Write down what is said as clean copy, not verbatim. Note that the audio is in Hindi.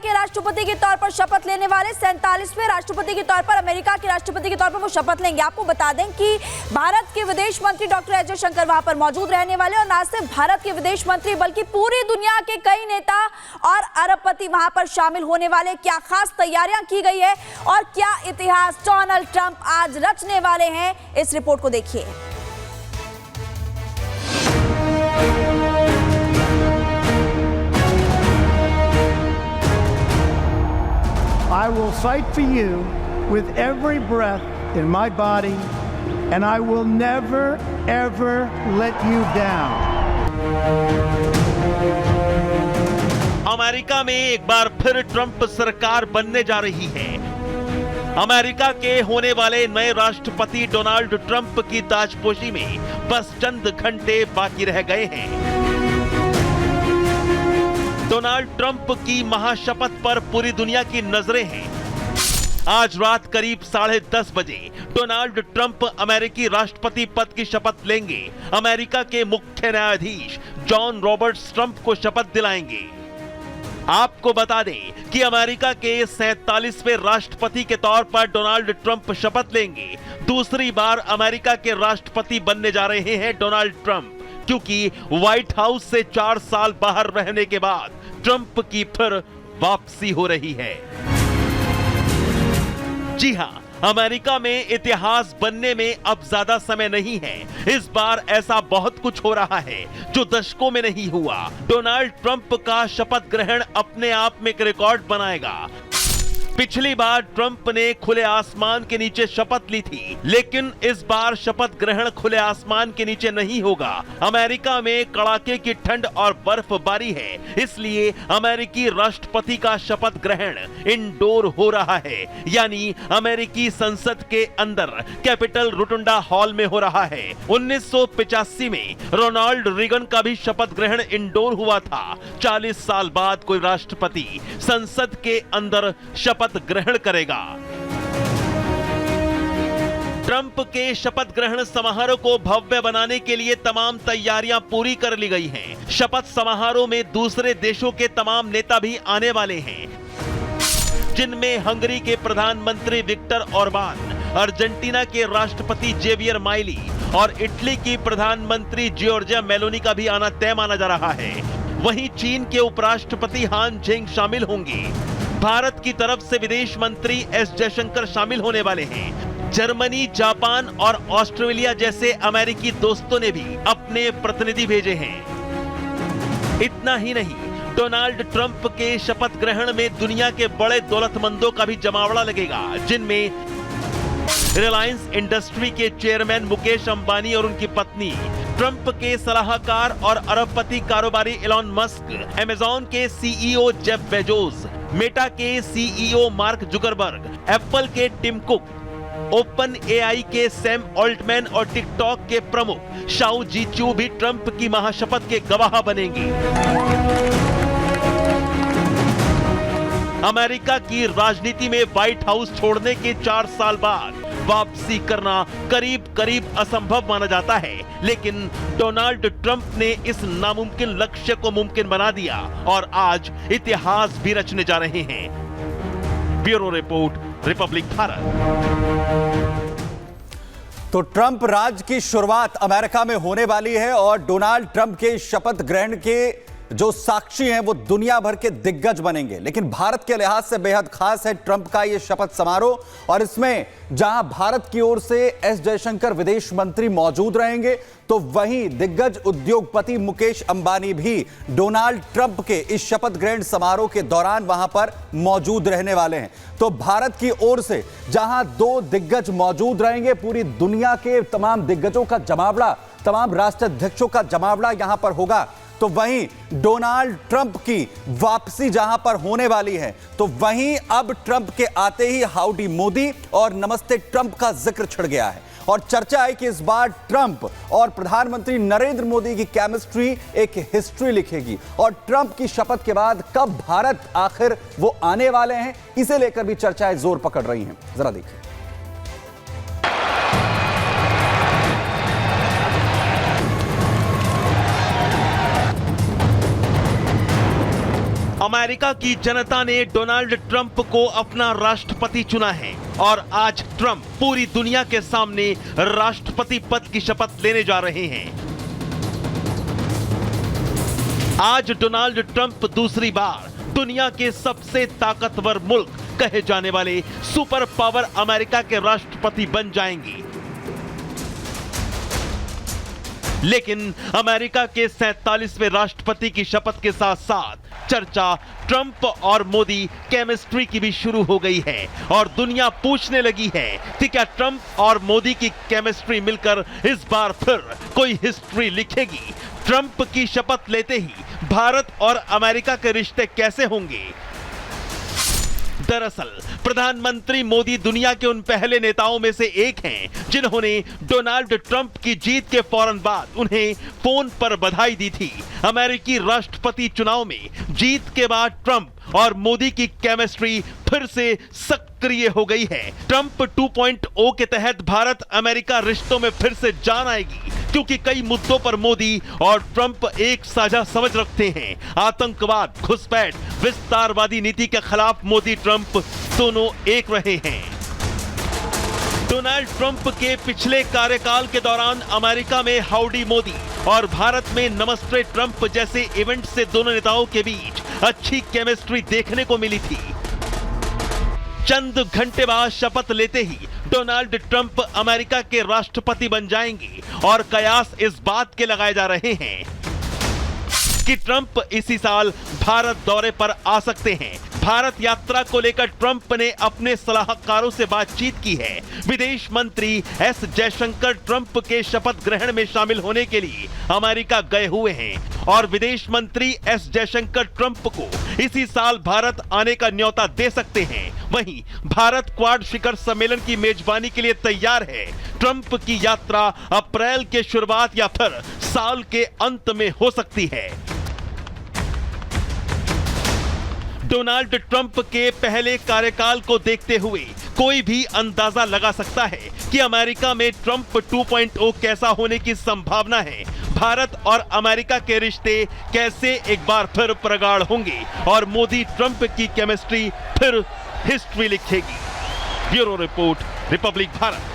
के राष्ट्रपति के तौर पर शपथ लेने वाले 47वें राष्ट्रपति के तौर पर, अमेरिका के राष्ट्रपति के तौर पर वो शपथ लेंगे। आपको बता दें कि भारत के विदेश मंत्री डॉक्टर एस जयशंकर वहां पर मौजूद रहने वाले, और न सिर्फ भारत के विदेश मंत्री बल्कि पूरी दुनिया के कई नेता और अरबपति वहां पर शामिल होने वाले। क्या खास तैयारियां की गई है और क्या इतिहास डोनाल्ड ट्रंप आज रचने वाले हैं, इस रिपोर्ट को देखिए। I will fight for you with every breath in my body, and I will never, ever let you down. America में एक बार फिर ट्रंप सरकार बनने जा रही है। अमेरिका के होने वाले नए राष्ट्रपति डोनाल्ड ट्रंप की ताजपोशी में बस चंद घंटे बाकी रह गए हैं। डोनाल्ड ट्रंप की महाशपथ पर पूरी दुनिया की नजरें हैं। आज रात करीब 10:30 बजे डोनाल्ड ट्रंप अमेरिकी राष्ट्रपति पद की शपथ लेंगे। अमेरिका के मुख्य न्यायाधीश जॉन रॉबर्ट्स ट्रंप को शपथ दिलाएंगे। आपको बता दें कि अमेरिका के 47वें राष्ट्रपति के तौर पर डोनाल्ड ट्रंप शपथ लेंगे। दूसरी बार अमेरिका के राष्ट्रपति बनने जा रहे हैं डोनाल्ड ट्रंप, क्योंकि व्हाइट हाउस से 4 साल बाहर रहने के बाद ट्रंप की फिर वापसी हो रही है। जी हां, अमेरिका में इतिहास बनने में अब ज्यादा समय नहीं है। इस बार ऐसा बहुत कुछ हो रहा है जो दशकों में नहीं हुआ। डोनाल्ड ट्रंप का शपथ ग्रहण अपने आप में एक रिकॉर्ड बनाएगा। पिछली बार ट्रंप ने खुले आसमान के नीचे शपथ ली थी, लेकिन इस बार शपथ ग्रहण खुले आसमान के नीचे नहीं होगा। अमेरिका में कड़ाके की ठंड और बर्फबारी है, इसलिए अमेरिकी राष्ट्रपति का शपथ ग्रहण इंडोर हो रहा है, यानी अमेरिकी संसद के अंदर कैपिटल रोटुंडा हॉल में हो रहा है। 1985 में रोनाल्ड रीगन का भी शपथ ग्रहण इंडोर हुआ था। 40 साल बाद कोई राष्ट्रपति संसद के अंदर शपथ ग्रहण करेगा। ट्रंप के शपथ ग्रहण समारोह को भव्य बनाने के लिए तमाम तैयारियां पूरी कर ली गई हैं। शपथ समारोह में दूसरे देशों के तमाम नेता भी आने वाले हैं, जिनमें हंगरी के प्रधानमंत्री विक्टर ऑर्बान, अर्जेंटीना के राष्ट्रपति जेवियर माइली और इटली की प्रधानमंत्री जियोर्जिया मेलोनी का भी आना तय माना जा रहा है। वहीं चीन के उपराष्ट्रपति हान झेंग शामिल होंगे। भारत की तरफ से विदेश मंत्री एस जयशंकर शामिल होने वाले हैं। जर्मनी, जापान और ऑस्ट्रेलिया जैसे अमेरिकी दोस्तों ने भी अपने प्रतिनिधि भेजे हैं। इतना ही नहीं, डोनाल्ड ट्रंप के शपथ ग्रहण में दुनिया के बड़े दौलतमंदों का भी जमावड़ा लगेगा, जिनमें रिलायंस इंडस्ट्री के चेयरमैन मुकेश अंबानी और उनकी पत्नी, ट्रंप के सलाहकार और अरबपति कारोबारी एलन मस्क, अमेज़न के सीईओ जेफ बेजोस, मेटा के सीईओ मार्क जुकरबर्ग, एप्पल के टिम कुक, ओपन एआई के सैम ऑल्टमैन और टिकटॉक के प्रमुख शाओ जीचू भी ट्रंप की महाशपथ के गवाह बनेंगे। अमेरिका की राजनीति में व्हाइट हाउस छोड़ने के 4 साल बाद वापसी करना करीब करीब असंभव माना जाता है, लेकिन डोनाल्ड ट्रंप ने इस नामुमकिन लक्ष्य को मुमकिन बना दिया और आज इतिहास भी रचने जा रहे हैं। Bureau report, Republic Bharat. तो ट्रंप राज की शुरुआत अमेरिका में होने वाली है और डोनाल्ड ट्रंप के शपथ ग्रहण के जो साक्षी हैं वो दुनिया भर के दिग्गज बनेंगे। लेकिन भारत के लिहाज से बेहद खास है ट्रंप का ये शपथ समारोह, और इसमें जहां भारत की ओर से एस जयशंकर विदेश मंत्री मौजूद रहेंगे, तो वहीं दिग्गज उद्योगपति मुकेश अंबानी भी डोनाल्ड ट्रंप के इस शपथ ग्रहण समारोह के दौरान वहां पर मौजूद रहने वाले हैं। तो भारत की ओर से जहां 2 दिग्गज मौजूद रहेंगे, पूरी दुनिया के तमाम दिग्गजों का जमावड़ा, तमाम राष्ट्राध्यक्षों का जमावड़ा यहां पर होगा। तो वहीं डोनाल्ड ट्रंप की वापसी जहां पर होने वाली है, तो वहीं अब ट्रंप के आते ही हाउडी मोदी और नमस्ते ट्रंप का जिक्र छिड़ गया है। और चर्चा है कि इस बार ट्रंप और प्रधानमंत्री नरेंद्र मोदी की केमिस्ट्री एक हिस्ट्री लिखेगी, और ट्रंप की शपथ के बाद कब भारत आखिर वो आने वाले हैं, इसे लेकर भी चर्चाएं जोर पकड़ रही हैं। जरा देखिए। अमेरिका की जनता ने डोनाल्ड ट्रंप को अपना राष्ट्रपति चुना है और आज ट्रंप पूरी दुनिया के सामने राष्ट्रपति पद की शपथ लेने जा रहे हैं। आज डोनाल्ड ट्रंप दूसरी बार दुनिया के सबसे ताकतवर मुल्क कहे जाने वाले सुपर पावर अमेरिका के राष्ट्रपति बन जाएंगे। लेकिन अमेरिका के 47वें राष्ट्रपति की शपथ के साथ साथ चर्चा ट्रंप और मोदी केमिस्ट्री की भी शुरू हो गई है और दुनिया पूछने लगी है कि क्या ट्रंप और मोदी की केमिस्ट्री मिलकर इस बार फिर कोई हिस्ट्री लिखेगी। ट्रंप की शपथ लेते ही भारत और अमेरिका के रिश्ते कैसे होंगे? दरअसल प्रधानमंत्री मोदी दुनिया के उन पहले नेताओं में से एक हैं जिन्होंने डोनाल्ड ट्रंप की जीत के फौरन बाद उन्हें फोन पर बधाई दी थी। अमेरिकी राष्ट्रपति चुनाव में जीत के बाद ट्रंप और मोदी की केमिस्ट्री फिर से सक्रिय हो गई है। ट्रंप 2.0 के तहत भारत अमेरिका रिश्तों में फिर से जान आएगी क्योंकि कई मुद्दों पर मोदी और ट्रंप एक साझा समझ रखते हैं। आतंकवाद, घुसपैठ, विस्तारवादी नीति के खिलाफ मोदी ट्रंप दोनों एक रहे हैं। डोनाल्ड ट्रंप के पिछले कार्यकाल के दौरान अमेरिका में हाउडी मोदी और भारत में नमस्ते ट्रंप जैसे इवेंट से दोनों नेताओं के बीच अच्छी केमिस्ट्री देखने को मिली थी। चंद घंटे बाद शपथ लेते ही डोनाल्ड ट्रंप अमेरिका के राष्ट्रपति बन जाएंगे और कयास इस बात के लगाए जा रहे हैं कि ट्रंप इसी साल भारत दौरे पर आ सकते हैं। भारत यात्रा को लेकर ट्रंप ने अपने सलाहकारों से बातचीत की है। विदेश मंत्री एस जयशंकर ट्रंप के शपथ ग्रहण में शामिल होने के लिए अमेरिका गए हुए हैं और विदेश मंत्री एस जयशंकर ट्रंप को इसी साल भारत आने का न्योता दे सकते हैं। वहीं भारत क्वाड शिखर सम्मेलन की मेजबानी के लिए तैयार है। ट्रंप की यात्रा अप्रैल के शुरुआत या फिर साल के अंत में हो सकती है। डोनाल्ड ट्रंप के पहले कार्यकाल को देखते हुए कोई भी अंदाजा लगा सकता है कि अमेरिका में ट्रंप 2.0 कैसा होने की संभावना है। भारत और अमेरिका के रिश्ते कैसे एक बार फिर प्रगाढ़ होंगे और मोदी ट्रंप की केमिस्ट्री फिर हिस्ट्री लिखेगी। Bureau report, Republic Bharat.